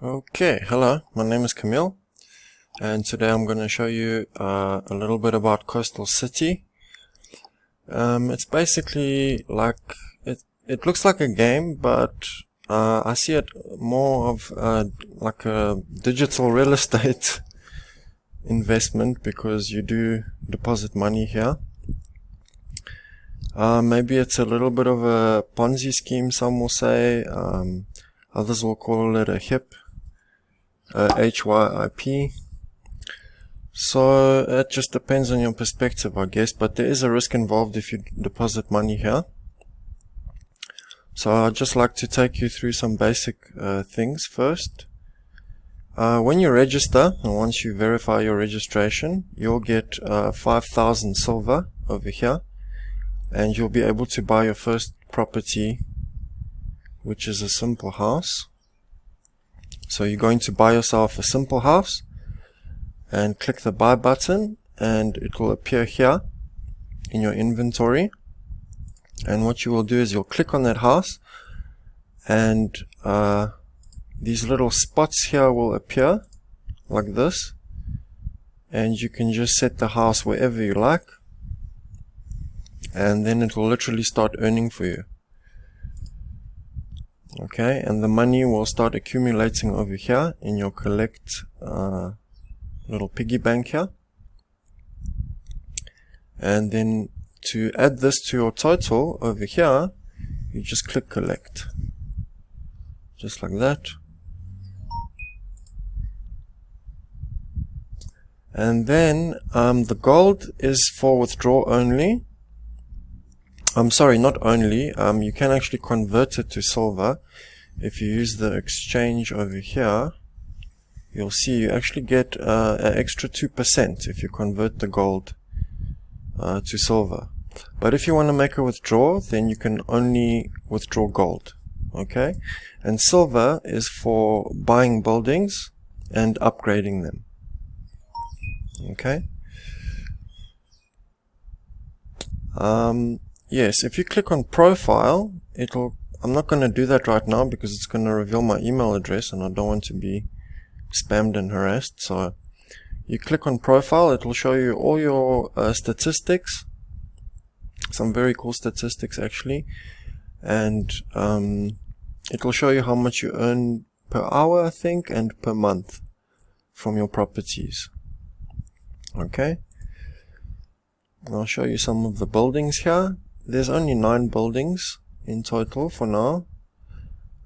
Okay, hello, my name is Camille, and today I'm going to show you a little bit about Coastal City. It's basically like, it looks like a game, but I see it more of like a digital real estate investment, because you do deposit money here. Maybe it's a little bit of a Ponzi scheme, some will say. Others will call it a HIP. HYIP. So it just depends on your perspective, I guess, but there is a risk involved if you deposit money here. So I'd just like to take you through some basic things first. When you register, and once you verify your registration, you'll get 5,000 silver over here, and you'll be able to buy your first property, which is a simple house. So you're going to buy yourself a simple house and click the buy button, and it will appear here in your inventory. And what you will do is you'll click on that house, and these little spots here will appear like this, and you can just set the house wherever you like, and then it will literally start earning for you. Okay, and the money will start accumulating over here in your collect little piggy bank here. And then to add this to your total over here, you just click collect. Just like that. And then the gold is for withdrawal only. I'm sorry, not only. You can actually convert it to silver. If you use the exchange over here, you'll see you actually get an extra 2% if you convert the gold to silver. But if you want to make a withdrawal, then you can only withdraw gold. Okay? And silver is for buying buildings and upgrading them. Okay? Yes, if you click on profile, I'm not going to do that right now because it's going to reveal my email address and I don't want to be spammed and harassed. So you click on profile, it will show you all your statistics, some very cool statistics actually, and it will show you how much you earn per hour, I think, and per month from your properties. Okay, and I'll show you some of the buildings here. There's only 9 buildings in total for now.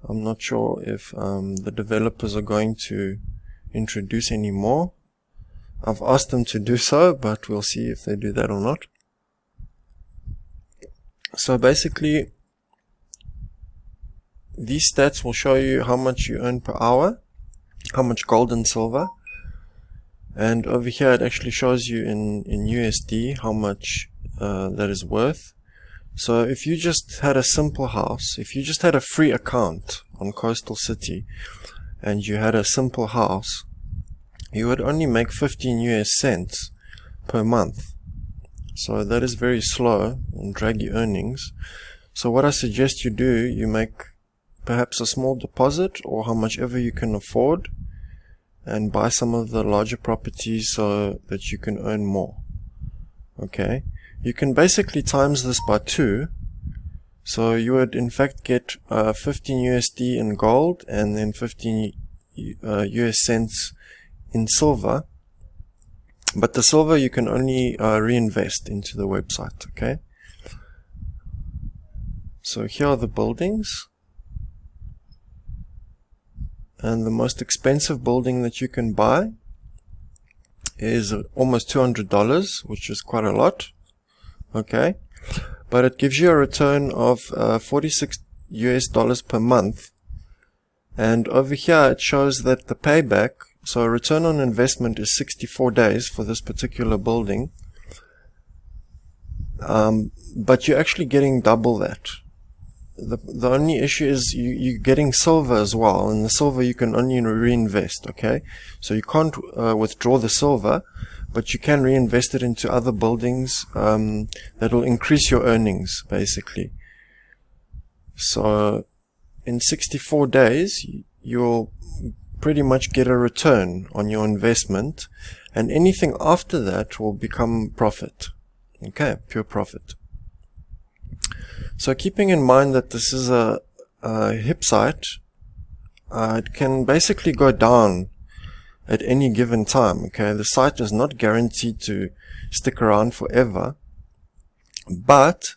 I'm not sure if the developers are going to introduce any more. I've asked them to do so, but we'll see if they do that or not. So basically, these stats will show you how much you earn per hour, how much gold and silver, and over here it actually shows you in USD how much that is worth. So if you just had a simple house, if you just had a free account on Coastal City and you had a simple house, you would only make 15 US cents per month. So that is very slow and draggy earnings. So what I suggest you do, you make perhaps a small deposit or how much ever you can afford and buy some of the larger properties so that you can earn more. Okay. You can basically times this by 2. So you would in fact get 15 USD in gold and then 15 US cents in silver. But the silver you can only reinvest into the website. Okay. So here are the buildings. And the most expensive building that you can buy is almost $200, which is quite a lot. Okay, but it gives you a return of 46 US dollars per month, and over here it shows that the payback, so return on investment, is 64 days for this particular building, but you're actually getting double that. The only issue is you're getting silver as well, and the silver you can only reinvest. Okay, so you can't withdraw the silver, but you can reinvest it into other buildings that will increase your earnings, basically. So in 64 days, you'll pretty much get a return on your investment, and anything after that will become profit. Okay, pure profit. So keeping in mind that this is a HIP site, it can basically go down at any given time. Okay, the site is not guaranteed to stick around forever, but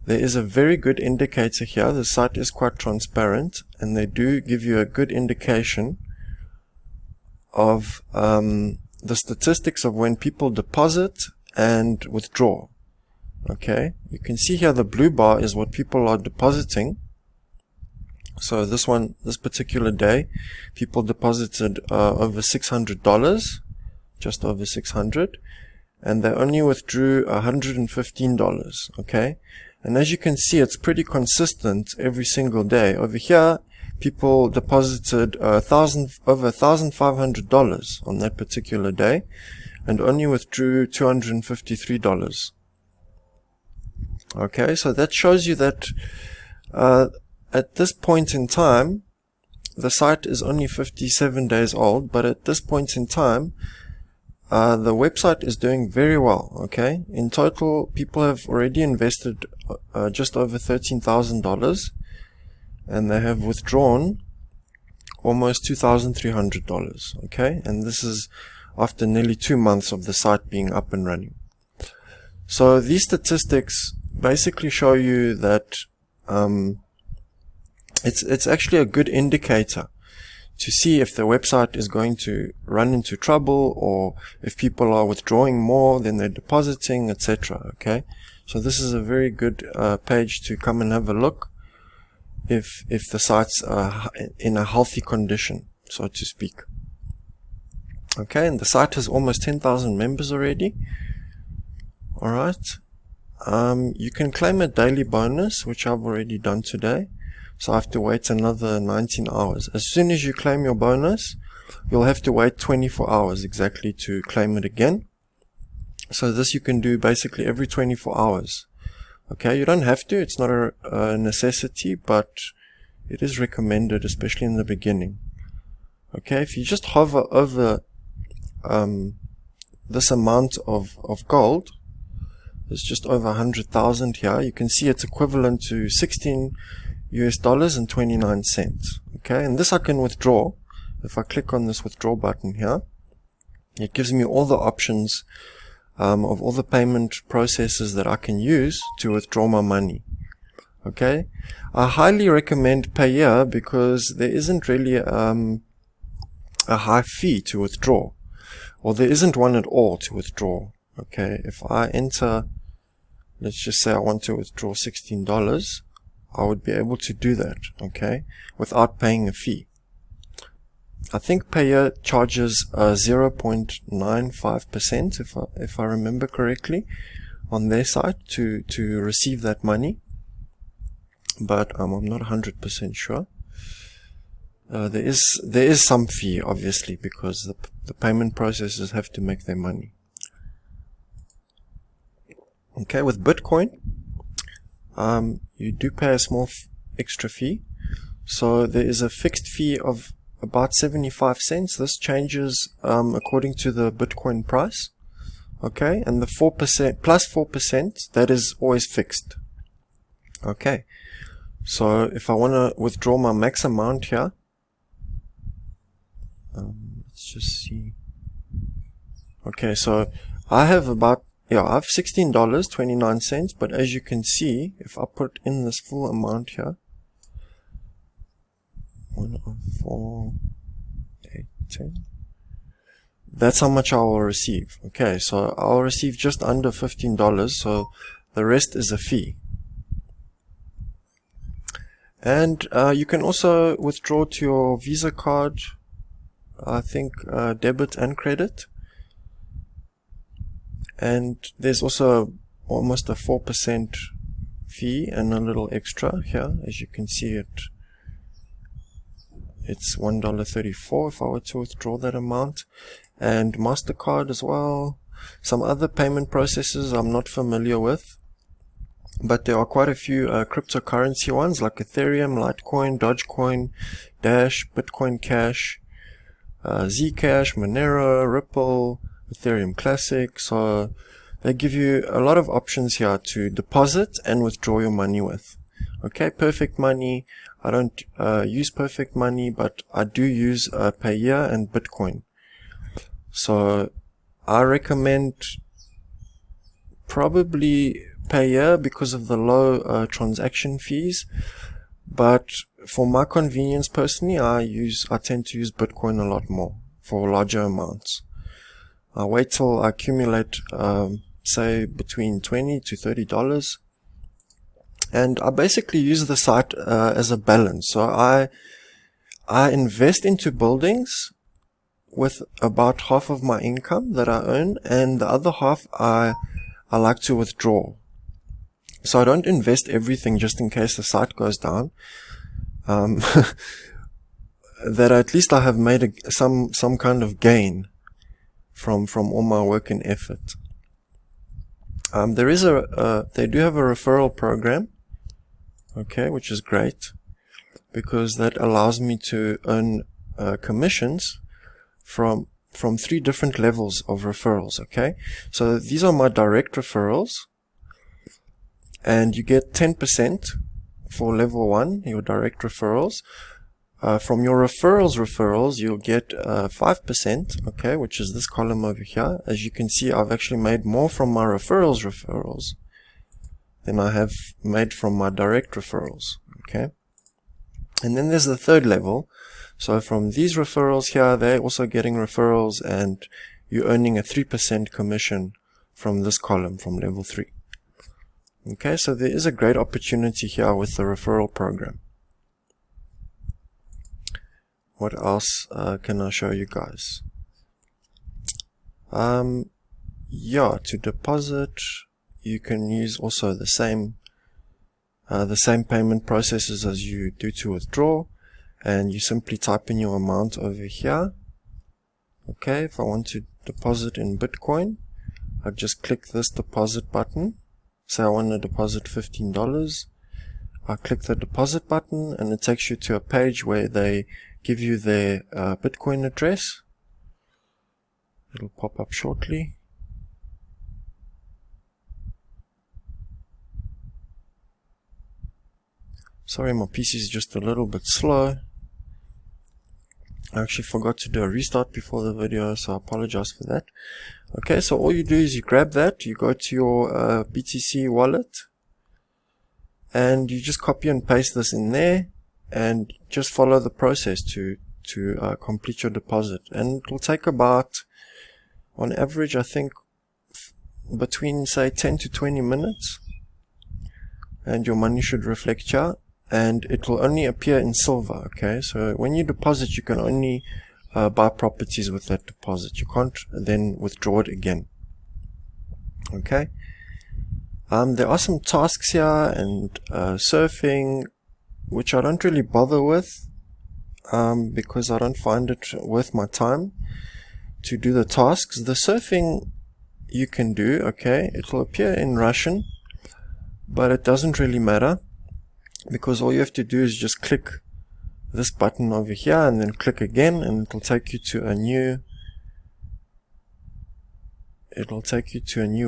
there is a very good indicator here. The site is quite transparent, and they do give you a good indication of the statistics of when people deposit and withdraw. Okay, you can see here the blue bar is what people are depositing. So this particular day, people deposited over $600, just over 600, and they only withdrew $115. Okay, and as you can see, it's pretty consistent every single day. Over here, people deposited over $1,500 on that particular day, and only withdrew $253. Okay, so that shows you that at this point in time, the site is only 57 days old, but at this point in time, the website is doing very well. Okay, in total, people have already invested just over $13,000, and they have withdrawn almost $2,300. Okay, and this is after nearly 2 months of the site being up and running. So these statistics basically show you that it's actually a good indicator to see if the website is going to run into trouble, or if people are withdrawing more than they're depositing, etc. Okay, so this is a very good page to come and have a look if the site's in a healthy condition, so to speak. Okay, and the site has almost 10,000 members already. Alright, you can claim a daily bonus, which I've already done today. So I have to wait another 19 hours. As soon as you claim your bonus, you'll have to wait 24 hours exactly to claim it again. So this you can do basically every 24 hours. Okay, you don't have to, it's not a necessity, but it is recommended, especially in the beginning. Okay, if you just hover over this amount of gold, there's just over 100,000 here. You can see it's equivalent to $16 and 29 cents. Okay, and this I can withdraw. If I click on this withdraw button here, it gives me all the options of all the payment processes that I can use to withdraw my money. Okay, I highly recommend Payeer because there isn't really a high fee to withdraw, or there isn't one at all to withdraw. Okay, if I enter, let's just say I want to withdraw $16, I would be able to do that, okay, without paying a fee. I think Payeer charges 0.95%, if I remember correctly, on their site to receive that money, but I'm not 100% sure. There is some fee, obviously, because the payment processors have to make their money. Okay, with Bitcoin, you do pay a small extra fee. So there is a fixed fee of about 75 cents. This changes according to the Bitcoin price. Okay, and the 4% plus 4%, that is always fixed. Okay, so if I want to withdraw my max amount here, let's just see. Okay, so I have about, I have $16.29, but as you can see, if I put in this full amount here, 104.810, that's how much I will receive. Okay, so I'll receive just under $15, so the rest is a fee. And you can also withdraw to your Visa card, I think debit and credit. And there's also almost a 4% fee and a little extra here. As you can see, it's $1.34 if I were to withdraw that amount. And MasterCard as well. Some other payment processes I'm not familiar with, but there are quite a few cryptocurrency ones like Ethereum, Litecoin, Dogecoin, Dash, Bitcoin Cash, Zcash, Monero, Ripple, Ethereum Classic. So they give you a lot of options here to deposit and withdraw your money with. Okay, Perfect Money. I don't use Perfect Money, but I do use Payeer and Bitcoin. So I recommend probably Payeer because of the low transaction fees. But for my convenience personally, I tend to use Bitcoin a lot more for larger amounts. I wait till I accumulate, say between $20 to $30. And I basically use the site as a balance. So I invest into buildings with about half of my income that I earn, and the other half I like to withdraw. So I don't invest everything just in case the site goes down. That at least I have made some kind of gain from all my work and effort. There is they do have a referral program, okay, which is great because that allows me to earn commissions from 3 different levels of referrals. Okay, so these are my direct referrals, and you get 10% for level 1, your direct referrals. From your referrals, you'll get 5%, okay, which is this column over here. As you can see, I've actually made more from my referrals than I have made from my direct referrals, okay. And then there's the 3rd level. So from these referrals here, they're also getting referrals, and you're earning a 3% commission from this column, from level 3. Okay, so there is a great opportunity here with the referral program. What else can I show you guys? Yeah, to deposit, you can use also the same payment processes as you do to withdraw, and you simply type in your amount over here. Okay, if I want to deposit in Bitcoin, I just click this deposit button. Say I want to deposit $15. I click the deposit button, and it takes you to a page where they give you their Bitcoin address. It'll pop up shortly. Sorry, my PC is just a little bit slow. I actually forgot to do a restart before the video, so I apologize for that. Okay, so all you do is you grab that, you go to your BTC wallet, and you just copy and paste this in there, and just follow the process to complete your deposit. And it will take about, on average, I think between say 10 to 20 minutes, and your money should reflect here, and it will only appear in silver. Okay, so when you deposit, you can only buy properties with that deposit. You can't then withdraw it again. Okay, there are some tasks here, and surfing, which I don't really bother with because I don't find it worth my time to do the tasks. The surfing you can do, okay, it will appear in Russian, but it doesn't really matter because all you have to do is just click this button over here and then click again, and it will take you to a new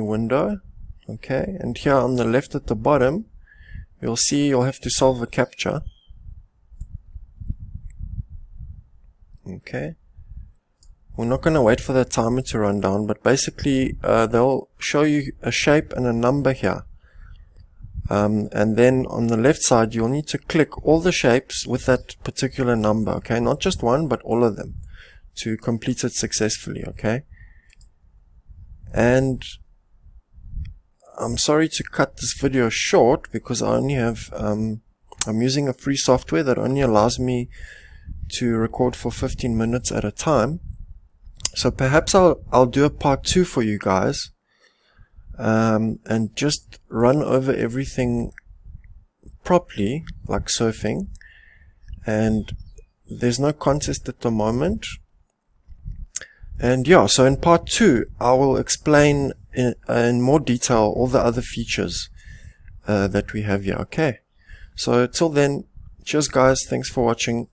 window. Okay, and here on the left at the bottom, you'll see you'll have to solve a captcha. Okay, we're not going to wait for that timer to run down, but basically they'll show you a shape and a number here. And then on the left side, you'll need to click all the shapes with that particular number, okay? Not just one, but all of them to complete it successfully, okay? And I'm sorry to cut this video short because I only have, I'm using a free software that only allows me to record for 15 minutes at a time. So perhaps I'll do a part 2 for you guys. And just run over everything properly, like surfing. And there's no contest at the moment. And yeah, so in part 2, I will explain in more detail all the other features that we have here. Okay, so till then, cheers guys, thanks for watching.